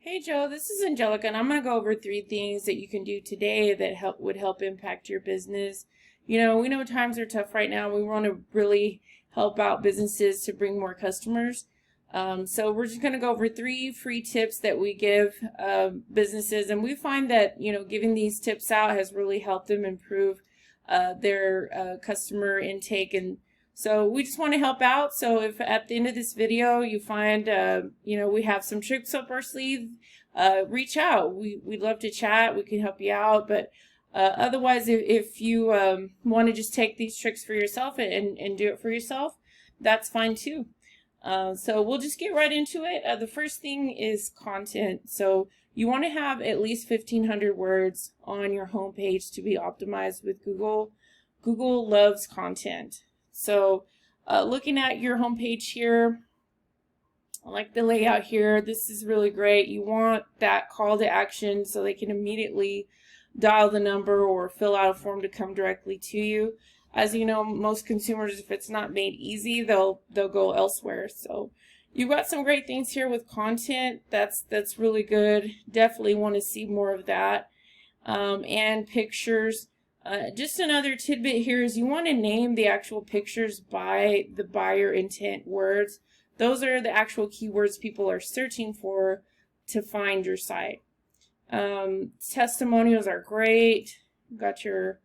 Hey Joe, this is Angelica, and I'm going to go over 3 things that you can do today that would help impact your business. We know times are tough right now. We want to really help out businesses to bring more customers. So we're just going to go over 3 free tips that we give businesses, and we find that giving these tips out has really helped them improve their customer intake. And so we just want to help out. So if at the end of this video you find, we have some tricks up our sleeve, reach out. We'd love to chat. We can help you out. But otherwise, if you want to just take these tricks for yourself and do it for yourself, that's fine too. So we'll just get right into it. The first thing is content. So you want to have at least 1,500 words on your homepage to be optimized with Google. Google loves content. So looking at your homepage here, I like the layout here. This is really great. You want that call to action so they can immediately dial the number or fill out a form to come directly to you. As you know, most consumers, if it's not made easy, they'll go elsewhere. So you've got some great things here with content. That's really good. Definitely want to see more of that. And pictures. Just another tidbit here is you want to name the actual pictures by the buyer intent words. Those are the actual keywords people are searching for to find your site. Testimonials are great. Got your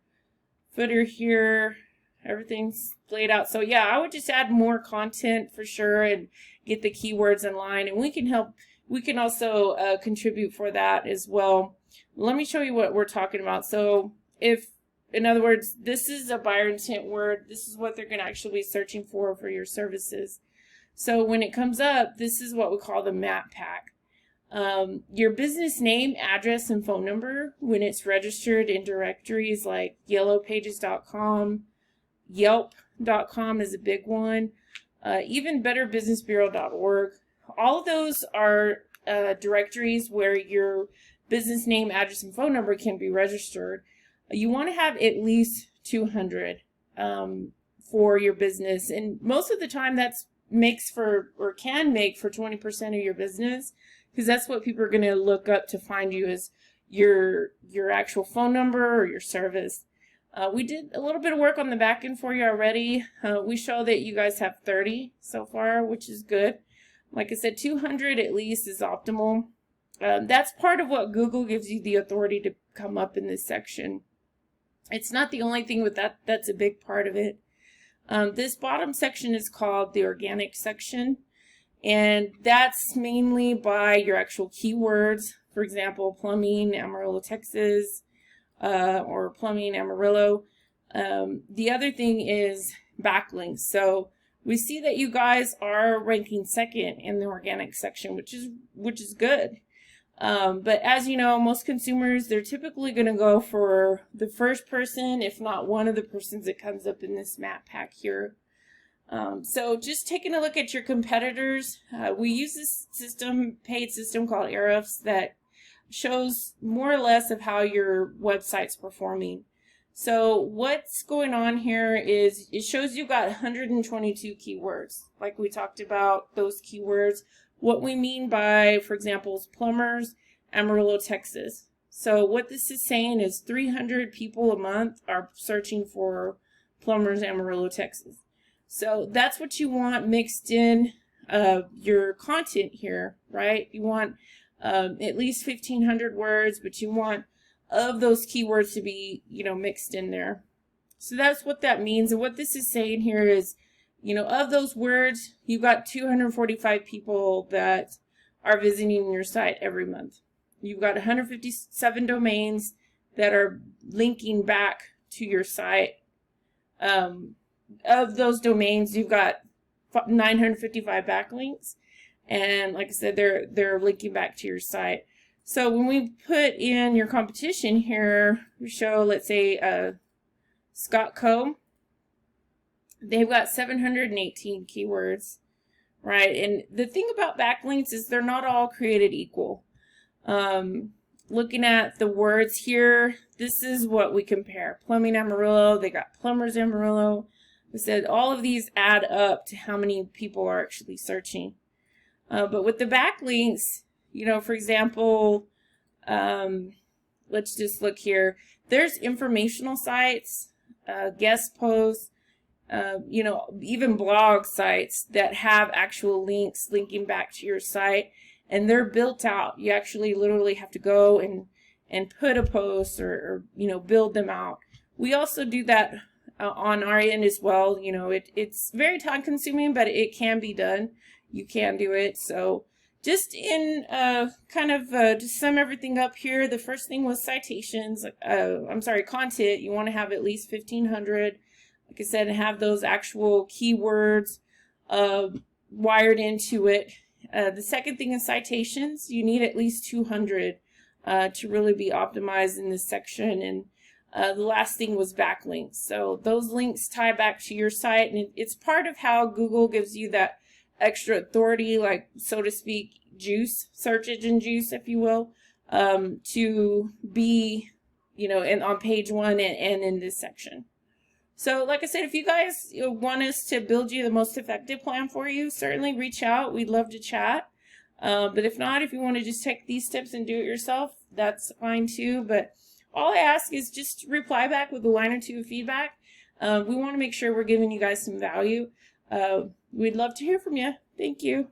footer here. Everything's laid out. So yeah, I would just add more content for sure and get the keywords in line. And we can help. We can also contribute for that as well. Let me show you what we're talking about. So in other words, this is a buyer intent word. This is what they're going to actually be searching for your services. So when it comes up, this is what we call the map pack. Your business name, address, and phone number when it's registered in directories like yellowpages.com, yelp.com is a big one, even betterbusinessbureau.org. All of those are directories where your business name, address, and phone number can be registered. You want to have at least 200 for your business, and most of the time that's can make for 20% of your business, because that's what people are going to look up to find you is your actual phone number or your service. We did a little bit of work on the back end for you already. We show that you guys have 30 so far, which is good. Like I said, 200 at least is optimal. That's part of what Google gives you the authority to come up in this section. It's not the only thing with that. That's a big part of it. This bottom section is called the organic section, and that's mainly by your actual keywords. For example, plumbing, Amarillo, Texas, or plumbing, Amarillo. The other thing is backlinks. So we see that you guys are ranking second in the organic section, which is good. But as you know, most consumers, they're typically going to go for the first person, if not one of the persons that comes up in this map pack here. So just taking a look at your competitors, we use this paid system called Ahrefs that shows more or less of how your website's performing. So what's going on here is it shows you got 122 keywords. Like we talked about those keywords. What we mean by, for example, is plumbers, Amarillo, Texas. So what this is saying is 300 people a month are searching for plumbers, Amarillo, Texas. So that's what you want mixed in your content here, right? You want at least 1,500 words, but you want of those keywords to be, mixed in there. So that's what that means. And what this is saying here is, of those words, you've got 245 people that are visiting your site every month. You've got 157 domains that are linking back to your site. Of those domains, you've got 955 backlinks. And like I said, they're linking back to your site. So when we put in your competition here, we show, let's say, Scott Co. They've got 718 keywords, right? And the thing about backlinks is they're not all created equal. Looking at the words here, this is what we compare. Plumbing Amarillo, they got plumbers Amarillo. We said all of these add up to how many people are actually searching. But with the backlinks, You know, for example, let's just look here. There's informational sites, guest posts, you know, even blog sites that have actual links linking back to your site, and they're built out. You actually literally have to go and put a post or you know, build them out. We also do that on our end as well. You know, it's very time consuming, but it can be done. You can do it. So just in kind of to sum everything up here, the first thing was citations. Content. You want to have at least 1,500. Like I said, and have those actual keywords wired into it. The second thing is citations. You need at least 200 to really be optimized in this section. And the last thing was backlinks. So those links tie back to your site, and it's part of how Google gives you that extra authority, like, so to speak, juice, search engine juice, if you will, to be, you know, on page 1 and in this section. So like I said, if you guys want us to build you the most effective plan for you, certainly reach out. We'd love to chat. But if not, if you want to just take these steps and do it yourself, that's fine too. But all I ask is just reply back with a line or two of feedback. We want to make sure we're giving you guys some value. We'd love to hear from you. Thank you.